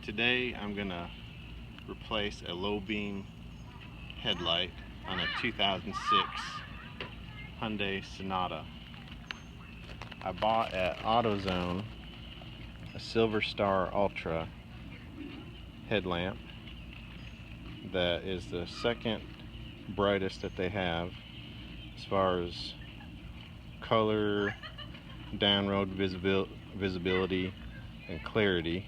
Today I'm gonna replace a low beam headlight on a 2006 Hyundai Sonata. I bought at AutoZone a Silver Star Ultra headlamp that is the second brightest that they have as far as color, down road visibility and clarity.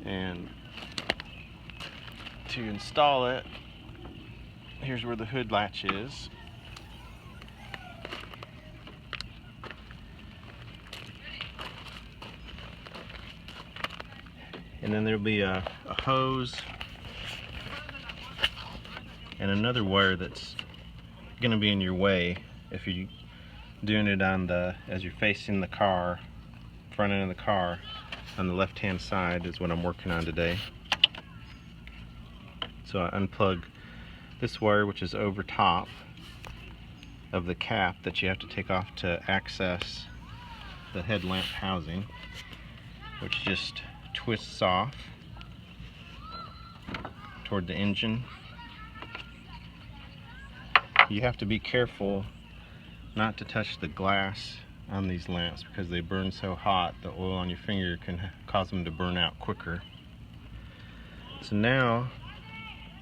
And to install it, here's where the hood latch is. And then there'll be a hose and another wire that's going to be in your way if you're doing it on as you're facing the car, front end of the car. On the left hand side is what I'm working on today. So I unplug this wire, which is over top of the cap that you have to take off to access the headlamp housing, which just twists off toward the engine. You have to be careful not to touch the glass on these lamps because they burn so hot. The oil on your finger can cause them to burn out quicker. So now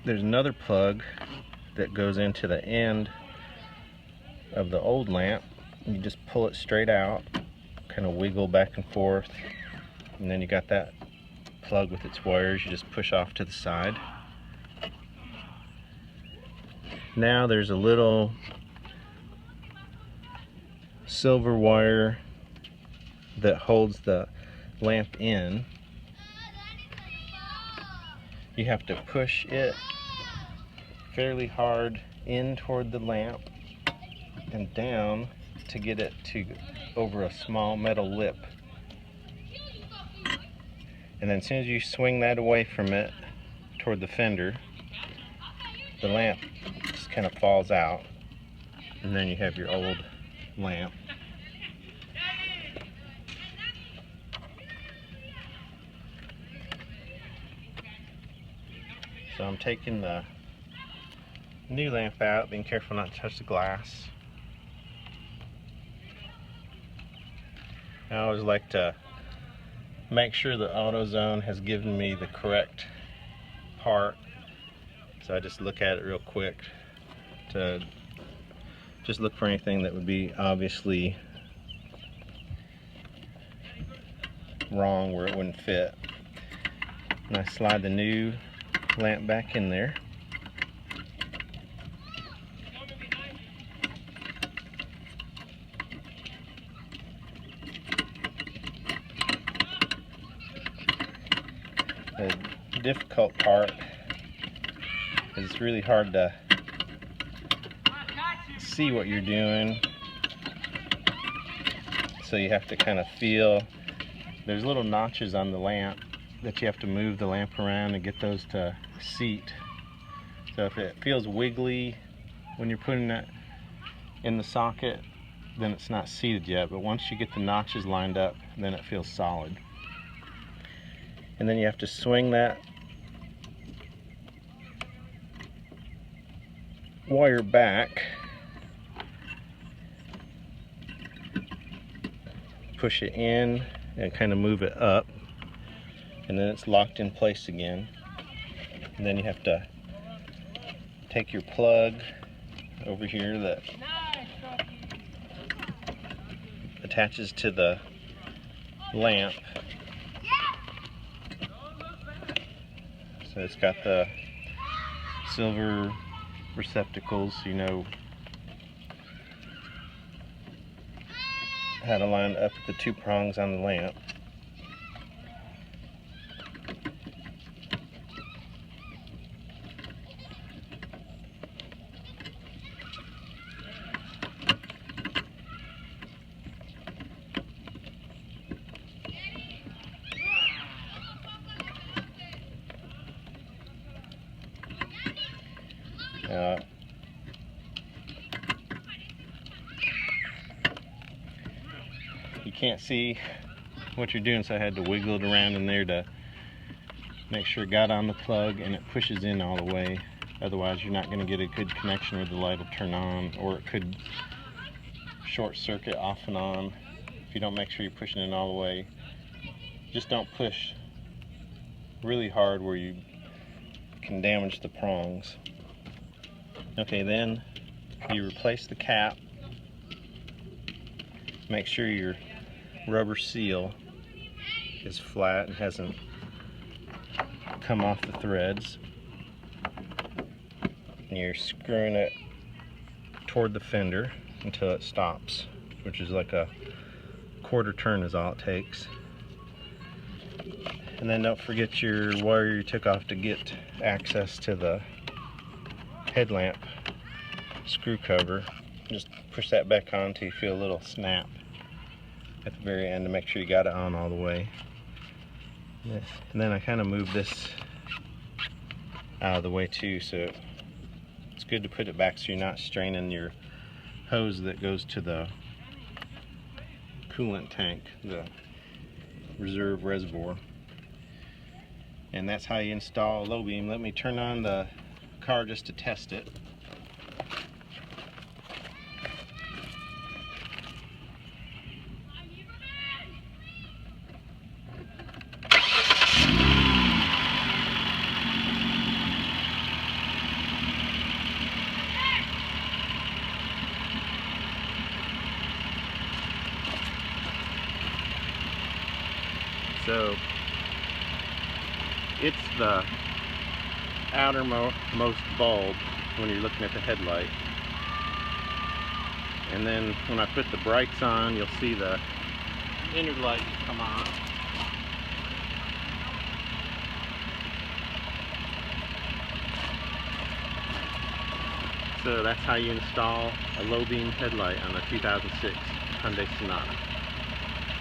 there's another plug that goes into the end of the old lamp. You just pull it straight out, kind of wiggle back and forth, and then you got that plug with its wires. You just push off to the side. Now there's a little silver wire that holds the lamp in. You have to push it fairly hard in toward the lamp and down to get it to over a small metal lip. And then as soon as you swing that away from it toward the fender, the lamp just kind of falls out, and then you have your old lamp. So I'm taking the new lamp out, being careful not to touch the glass. I always like to make sure the AutoZone has given me the correct part, so I just look at it real quick to just look for anything that would be obviously wrong where it wouldn't fit. And I slide the new lamp back in there. The difficult part is it's really hard to see what you're doing, so you have to kind of feel. There's little notches on the lamp that you have to move the lamp around and get those to seat. So if it feels wiggly when you're putting it in the socket, then it's not seated yet, but once you get the notches lined up, then it feels solid. And then you have to swing that wire back, push it in and kind of move it up, and then it's locked in place again. And then you have to take your plug over here that attaches to the lamp. So it's got the silver receptacles, so you know how to line up the two prongs on the lamp. You can't see what you're doing, so I had to wiggle it around in there to make sure it got on the plug and it pushes in all the way. Otherwise you're not going to get a good connection where the light will turn on, or it could short circuit off and on if you don't make sure you're pushing it all the way. Just don't push really hard where you can damage the prongs. Okay, then you replace the cap. Make sure your rubber seal is flat and hasn't come off the threads. And you're screwing it toward the fender until it stops, which is like a quarter turn is all it takes. And then don't forget your wire you took off to get access to the headlamp screw cover. Just push that back on until you feel a little snap at the very end to make sure you got it on all the way. And then I kind of move this out of the way too, so it's good to put it back so you're not straining your hose that goes to the coolant tank, the reserve reservoir. And that's how you install a low beam. Let me turn on the car just to test it. So it's the outermost bulb when you're looking at the headlight, and then when I put the brights on, you'll see the inner lights come on. So that's how you install a low beam headlight on a 2006 Hyundai Sonata.